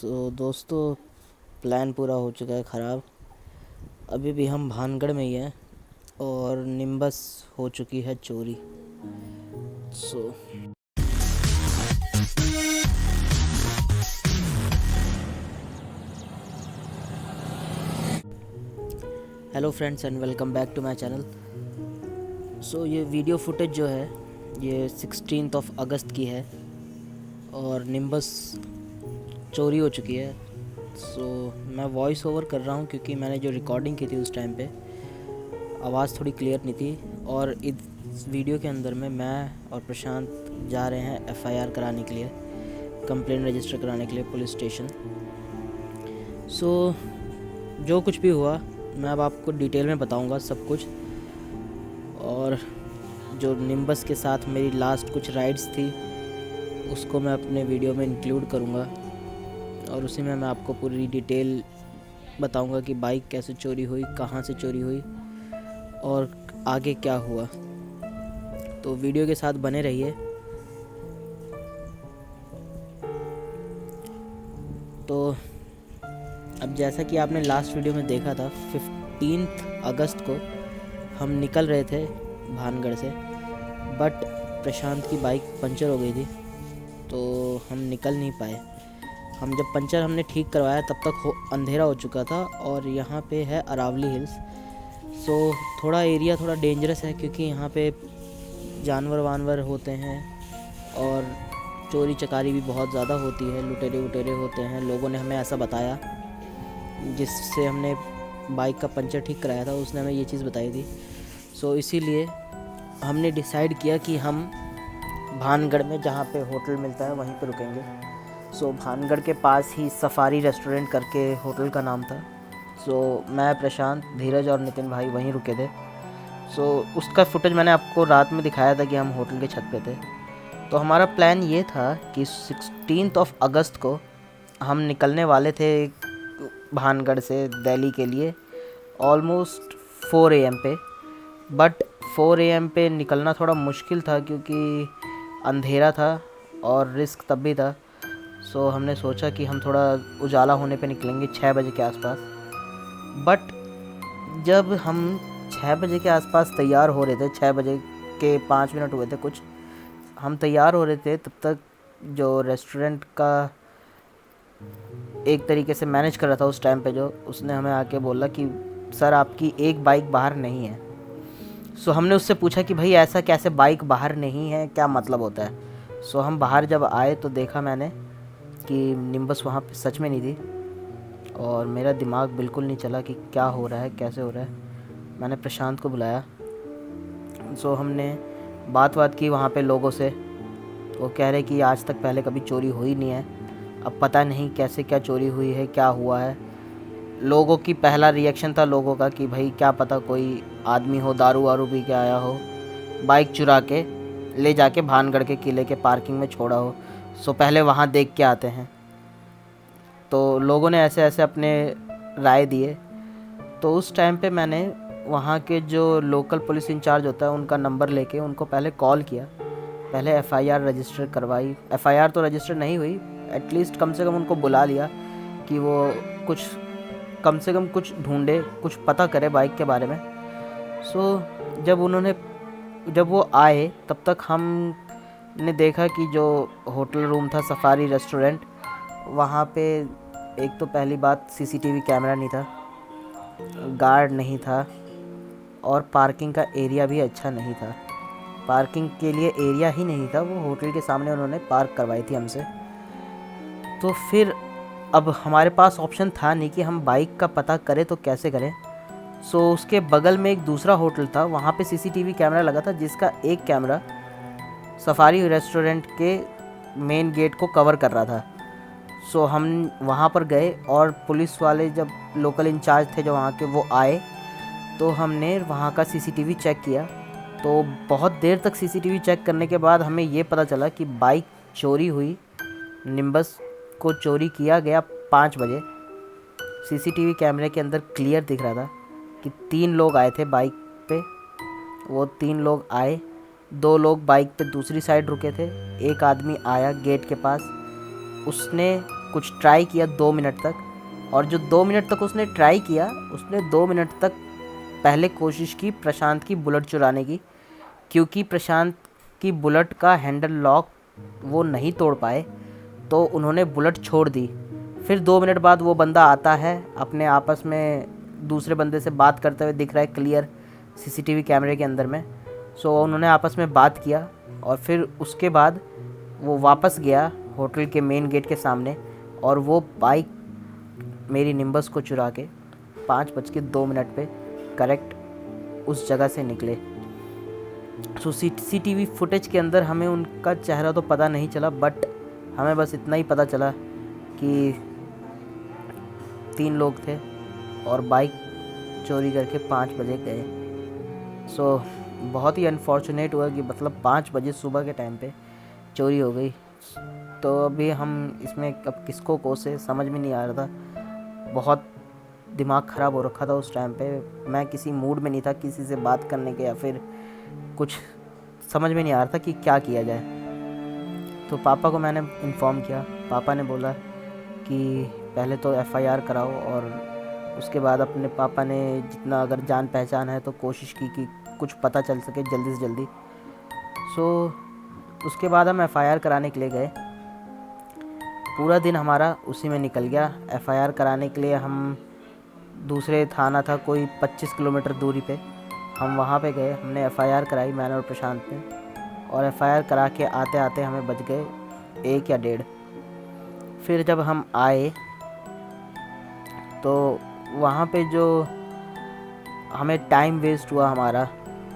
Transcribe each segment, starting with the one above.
दोस्तों, प्लान पूरा हो चुका है ख़राब। अभी भी हम भानगढ़ में ही हैं और निम्बस हो चुकी है चोरी। So hello friends and welcome back to my channel. ये वीडियो फुटेज जो है ये 16 अगस्त की है और निम्बस चोरी हो चुकी है। मैं वॉइस ओवर कर रहा हूँ क्योंकि मैंने जो रिकॉर्डिंग की थी उस टाइम पे आवाज़ थोड़ी क्लियर नहीं थी। और इस वीडियो के अंदर में मैं और प्रशांत जा रहे हैं एफआईआर कराने के लिए, कंप्लेंट रजिस्टर कराने के लिए पुलिस स्टेशन। जो कुछ भी हुआ मैं अब आपको डिटेल में बताऊंगा सब कुछ। और जो निम्बस के साथ मेरी लास्ट कुछ राइड्स थी उसको मैं अपने वीडियो में इंक्लूड करूंगा और उसी में मैं आपको पूरी डिटेल बताऊंगा कि बाइक कैसे चोरी हुई, कहाँ से चोरी हुई और आगे क्या हुआ। तो वीडियो के साथ बने रहिए। तो अब जैसा कि आपने लास्ट वीडियो में देखा था, 15 अगस्त को हम निकल रहे थे भानगढ़ से, बट प्रशांत की बाइक पंचर हो गई थी तो हम निकल नहीं पाए। जब पंचर हमने ठीक करवाया तब तक अंधेरा हो चुका था और यहाँ पे है अरावली हिल्स। थोड़ा एरिया थोड़ा डेंजरस है क्योंकि यहाँ पे जानवर वानवर होते हैं और चोरी चकारी भी बहुत ज़्यादा होती है, लुटेरे वुटेरे होते हैं। लोगों ने हमें ऐसा बताया, जिससे हमने बाइक का पंचर ठीक कराया था उसने हमें ये चीज़ बताई थी। इसीलिए हमने डिसाइड किया कि हम भानगढ़ में जहाँ पे होटल मिलता है वहीं पे रुकेंगे। भानगढ़ के पास ही सफारी रेस्टोरेंट करके होटल का नाम था। मैं, प्रशांत, धीरज और नितिन भाई वहीं रुके थे। उसका फुटेज मैंने आपको रात में दिखाया था कि हम होटल के छत पे थे। तो हमारा प्लान ये था कि 16 अगस्त को हम निकलने वाले थे भानगढ़ से दिल्ली के लिए ऑलमोस्ट 4 AM पे। बट 4 AM पे निकलना थोड़ा मुश्किल था क्योंकि अंधेरा था और रिस्क तब भी था। हमने सोचा कि हम थोड़ा उजाला होने पे निकलेंगे 6 बजे के आसपास। बट जब हम 6 बजे के आसपास तैयार हो रहे थे, 6 बजे के 5 मिनट हुए थे कुछ, हम तैयार हो रहे थे, तब तक जो रेस्टोरेंट का एक तरीके से मैनेज कर रहा था उस टाइम पे, जो उसने हमें आके बोला कि सर आपकी एक बाइक बाहर नहीं है। हमने उससे पूछा कि भाई ऐसा कैसे बाइक बाहर नहीं है, क्या मतलब होता है। हम बाहर जब आए तो देखा मैंने कि निम्बस वहाँ पे सच में नहीं थी और मेरा दिमाग बिल्कुल नहीं चला कि क्या हो रहा है, कैसे हो रहा है। मैंने प्रशांत को बुलाया। हमने बात की वहाँ पे लोगों से। वो कह रहे कि आज तक पहले कभी चोरी हुई नहीं है, अब पता नहीं कैसे क्या चोरी हुई है, क्या हुआ है। लोगों की पहला रिएक्शन था लोगों का कि भाई क्या पता कोई आदमी हो, दारू वारू पी के आया हो, बाइक चुरा के ले जाके भानगढ़ के किले के पार्किंग में छोड़ा हो। पहले वहाँ देख के आते हैं। तो लोगों ने ऐसे ऐसे अपने राय दिए। तो उस टाइम पे मैंने वहाँ के जो लोकल पुलिस इंचार्ज होता है उनका नंबर लेके उनको पहले कॉल किया, पहले एफआईआर रजिस्टर करवाई। एफआईआर तो रजिस्टर नहीं हुई, एटलीस्ट कम से कम उनको बुला लिया कि वो कुछ कम से कम कुछ ढूंढे, कुछ पता करे बाइक के बारे में। जब वो आए तब तक हमने देखा कि जो होटल रूम था सफारी रेस्टोरेंट, वहाँ पे एक तो पहली बात सीसीटीवी कैमरा नहीं था, गार्ड नहीं था और पार्किंग का एरिया भी अच्छा नहीं था। पार्किंग के लिए एरिया ही नहीं था, वो होटल के सामने उन्होंने पार्क करवाई थी हमसे। तो फिर अब हमारे पास ऑप्शन था नहीं कि हम बाइक का पता करें तो कैसे करें। उसके बगल में एक दूसरा होटल था, वहाँ पे सीसीटीवी कैमरा लगा था जिसका एक कैमरा सफारी रेस्टोरेंट के मेन गेट को कवर कर रहा था। हम वहाँ पर गए और पुलिस वाले जब लोकल इंचार्ज थे जो वहाँ के, वो आए तो हमने वहाँ का सीसीटीवी चेक किया। तो बहुत देर तक सीसीटीवी चेक करने के बाद हमें ये पता चला कि बाइक चोरी हुई, निम्बस को चोरी किया गया 5 बजे। सीसीटीवी कैमरे के अंदर क्लियर दिख रहा था कि 3 लोग आए थे बाइक पे। वो 3 लोग आए, 2 लोग बाइक पे दूसरी साइड रुके थे, एक आदमी आया गेट के पास, उसने कुछ ट्राई किया 2 मिनट तक, और जो 2 मिनट तक उसने ट्राई किया, उसने 2 मिनट तक पहले कोशिश की प्रशांत की बुलेट चुराने की, क्योंकि प्रशांत की बुलेट का हैंडल लॉक वो नहीं तोड़ पाए, तो उन्होंने बुलेट छोड़ दी। फिर 2 मिनट बाद वो बंदा आता है, अपने आपस में दूसरे बंदे से बात करते हुए दिख रहा है क्लियर सीसीटीवी कैमरे के अंदर में। सो उन्होंने आपस में बात किया, और फिर उसके बाद वो वापस गया होटल के मेन गेट के सामने, और वो बाइक मेरी निम्बस को चुरा के 5:02 पे करेक्ट उस जगह से निकले। सो सीसीटीवी फुटेज के अंदर हमें उनका चेहरा तो पता नहीं चला, बट हमें बस इतना ही पता चला कि 3 लोग थे और बाइक चोरी करके 5 बजे गए। सो बहुत ही अनफॉर्चुनेट हुआ कि मतलब 5 बजे सुबह के टाइम पे चोरी हो गई। तो अभी हम इसमें अब किसको कोसे समझ में नहीं आ रहा था। बहुत दिमाग ख़राब हो रखा था उस टाइम पे। मैं किसी मूड में नहीं था किसी से बात करने के, या फिर कुछ समझ में नहीं आ रहा था कि क्या किया जाए। तो पापा को मैंने इन्फॉर्म किया। पापा ने बोला कि पहले तो एफआईआर कराओ, और उसके बाद अपने पापा ने जितना अगर जान पहचान है तो कोशिश की कि कुछ पता चल सके जल्दी से जल्दी। सो उसके बाद हम एफआईआर कराने के लिए गए। पूरा दिन हमारा उसी में निकल गया। एफआईआर कराने के लिए हम दूसरे थाना था कोई 25 किलोमीटर दूरी पे, हम वहाँ पे गए। हमने एफआईआर कराई, मैंने और प्रशांत ने, और एफआईआर करा के आते आते हमें बज गए 1 या 1:30। फिर जब हम आए तो वहाँ पे जो हमें टाइम वेस्ट हुआ हमारा,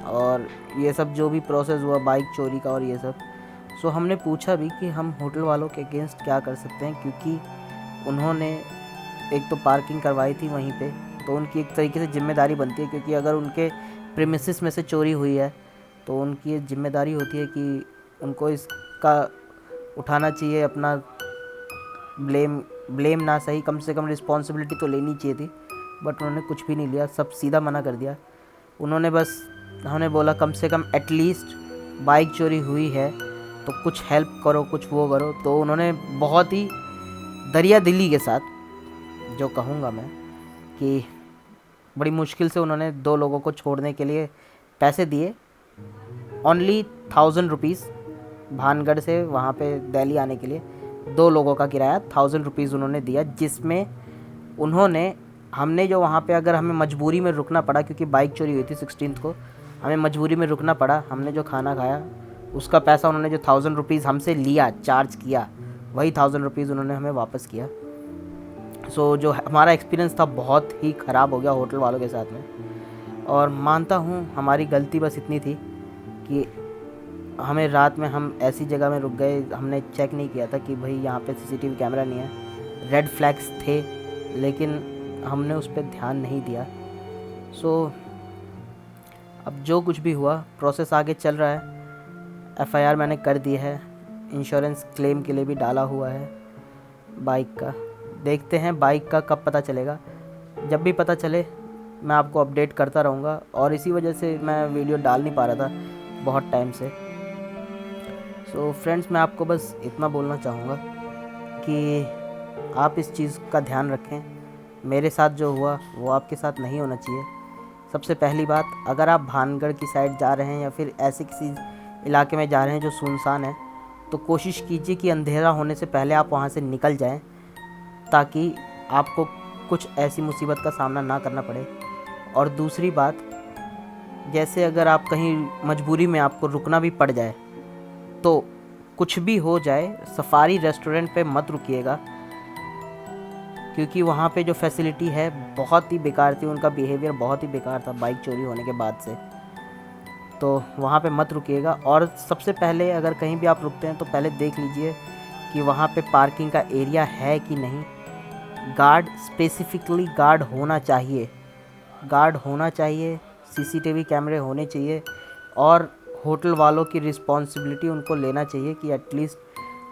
और ये सब जो भी प्रोसेस हुआ बाइक चोरी का और ये सब, सो हमने पूछा भी कि हम होटल वालों के अगेंस्ट क्या कर सकते हैं, क्योंकि उन्होंने एक तो पार्किंग करवाई थी वहीं पे, तो उनकी एक तरीके से जिम्मेदारी बनती है, क्योंकि अगर उनके प्रीमिसेस में से चोरी हुई है तो उनकी ये जिम्मेदारी होती है कि उनको इसका उठाना चाहिए, अपना ब्लेम ना सही, कम से कम रिस्पॉन्सिबिलिटी तो लेनी चाहिए थी। बट उन्होंने कुछ भी नहीं लिया, सब सीधा मना कर दिया। उन्होंने बस हमने बोला कम से कम एटलीस्ट बाइक चोरी हुई है तो कुछ हेल्प करो, कुछ वो करो। तो उन्होंने बहुत ही दरिया दिली के साथ, जो कहूँगा मैं, कि बड़ी मुश्किल से उन्होंने 2 लोगों को छोड़ने के लिए पैसे दिए। ओनली 1000 रुपीज़ भानगढ़ से वहाँ पे दिल्ली आने के लिए 2 लोगों का किराया 1000 रुपीज़ उन्होंने दिया, जिसमें उन्होंने हमने जो वहाँ पे अगर हमें मजबूरी में रुकना पड़ा, क्योंकि बाइक चोरी हुई थी 16 को, हमें मजबूरी में रुकना पड़ा। हमने जो खाना खाया उसका पैसा उन्होंने जो 1000 रुपीज़ हमसे लिया, चार्ज किया, वही 1000 रुपीज़ उन्होंने हमें वापस किया। सो जो हमारा एक्सपीरियंस था बहुत ही ख़राब हो गया होटल वालों के साथ में। और मानता हूँ हमारी गलती बस इतनी थी कि हमें रात में हम ऐसी जगह में रुक गए, हमने चेक नहीं किया था कि भाई यहाँ पे सीसीटीवी कैमरा नहीं है। रेड फ्लैग्स थे लेकिन हमने उस पर ध्यान नहीं दिया। सो अब जो कुछ भी हुआ, प्रोसेस आगे चल रहा है। एफआईआर मैंने कर दी है, इंश्योरेंस क्लेम के लिए भी डाला हुआ है बाइक का। देखते हैं बाइक का कब पता चलेगा। जब भी पता चले मैं आपको अपडेट करता रहूँगा, और इसी वजह से मैं वीडियो डाल नहीं पा रहा था बहुत टाइम से। सो फ्रेंड्स, मैं आपको बस इतना बोलना चाहूँगा कि आप इस चीज़ का ध्यान रखें। मेरे साथ जो हुआ वो आपके साथ नहीं होना चाहिए। सबसे पहली बात, अगर आप भानगढ़ की साइड जा रहे हैं या फिर ऐसे किसी इलाके में जा रहे हैं जो सुनसान है, तो कोशिश कीजिए कि अंधेरा होने से पहले आप वहाँ से निकल जाएं, ताकि आपको कुछ ऐसी मुसीबत का सामना ना करना पड़े। और दूसरी बात, जैसे अगर आप कहीं मजबूरी में आपको रुकना भी पड़ जाए, तो कुछ भी हो जाए सफारी रेस्टोरेंट पे मत रुकिएगा, क्योंकि वहाँ पे जो फैसिलिटी है बहुत ही बेकार थी। उनका बिहेवियर बहुत ही बेकार था बाइक चोरी होने के बाद से। तो वहाँ पे मत रुकिएगा। और सबसे पहले अगर कहीं भी आप रुकते हैं तो पहले देख लीजिए कि वहाँ पे पार्किंग का एरिया है कि नहीं। गार्ड, स्पेसिफिकली गार्ड होना चाहिए, सीसीटीवी कैमरे होने चाहिए, और होटल वालों की रिस्पॉन्सिबिलिटी उनको लेना चाहिए कि एटलीस्ट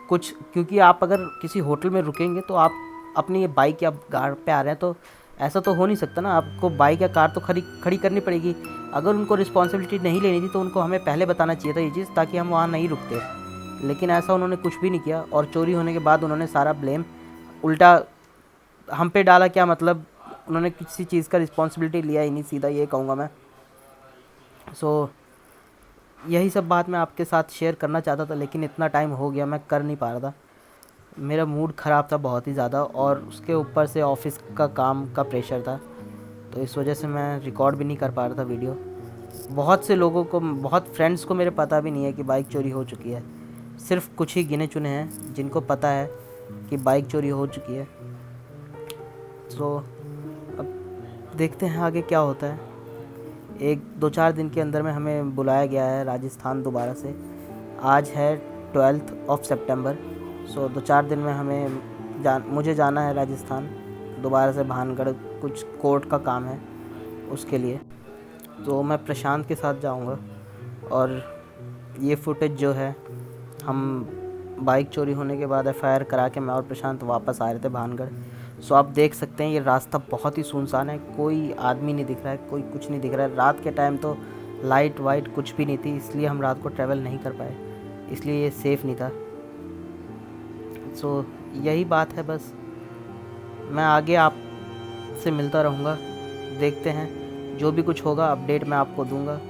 कुछ, क्योंकि आप अगर किसी होटल में रुकेंगे तो आप अपनी ये बाइक या कार पे आ रहे हैं, तो ऐसा तो हो नहीं सकता ना, आपको बाइक या कार तो खड़ी करनी पड़ेगी। अगर उनको रिस्पॉन्सिबिलिटी नहीं लेनी थी तो उनको हमें पहले बताना चाहिए था ये चीज़, ताकि हम वहाँ नहीं रुकते। लेकिन ऐसा उन्होंने कुछ भी नहीं किया, और चोरी होने के बाद उन्होंने सारा ब्लेम उल्टा हम पे डाला। क्या मतलब, उन्होंने किसी चीज़ का रिस्पॉन्सिबिलिटी लिया ही नहीं, सीधा ये कहूँगा मैं। सो यही सब बात मैं आपके साथ शेयर करना चाहता था, लेकिन इतना टाइम हो गया मैं कर नहीं पा रहा था। मेरा मूड ख़राब था बहुत ही ज़्यादा, और उसके ऊपर से ऑफिस का काम का प्रेशर था, तो इस वजह से मैं रिकॉर्ड भी नहीं कर पा रहा था वीडियो। बहुत से लोगों को, बहुत फ्रेंड्स को मेरे पता भी नहीं है कि बाइक चोरी हो चुकी है। सिर्फ कुछ ही गिने चुने हैं जिनको पता है कि बाइक चोरी हो चुकी है। तो अब देखते हैं आगे क्या होता है। 1-2-4 दिन के अंदर में हमें बुलाया गया है राजस्थान दोबारा से। आज है 12 सितंबर। सो 2-4 दिन में मुझे जाना है राजस्थान दोबारा से, भानगढ़, कुछ कोर्ट का काम है उसके लिए। तो मैं प्रशांत के साथ जाऊंगा, और ये फुटेज जो है, हम बाइक चोरी होने के बाद FIR करा के मैं और प्रशांत वापस आ रहे थे भानगढ़। सो आप देख सकते हैं ये रास्ता बहुत ही सुनसान है, कोई आदमी नहीं दिख रहा है, कोई कुछ नहीं दिख रहा है। रात के टाइम तो लाइट वाइट कुछ भी नहीं थी, इसलिए हम रात को ट्रैवल नहीं कर पाए, इसलिए ये सेफ़ नहीं था। सो यही बात है बस। मैं आगे आपसे मिलता रहूँगा, देखते हैं जो भी कुछ होगा अपडेट मैं आपको दूँगा।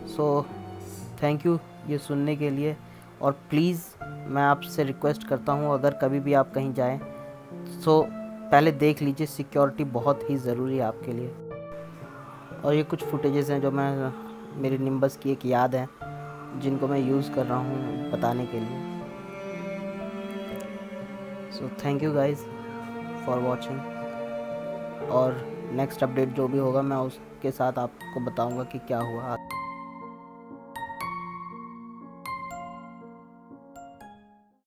सो थैंक यू ये सुनने के लिए, और प्लीज़ मैं आपसे रिक्वेस्ट करता हूँ, अगर कभी भी आप कहीं जाएं तो पहले देख लीजिए, सिक्योरिटी बहुत ही ज़रूरी है आपके लिए। और ये कुछ फुटेजेस हैं जो मेरी निम्बस की एक याद है, जिनको मैं यूज़ कर रहा हूँ बताने के लिए। So thank you guys for watching, और नेक्स्ट अपडेट जो भी होगा मैं उसके साथ आपको बताऊंगा कि क्या हुआ।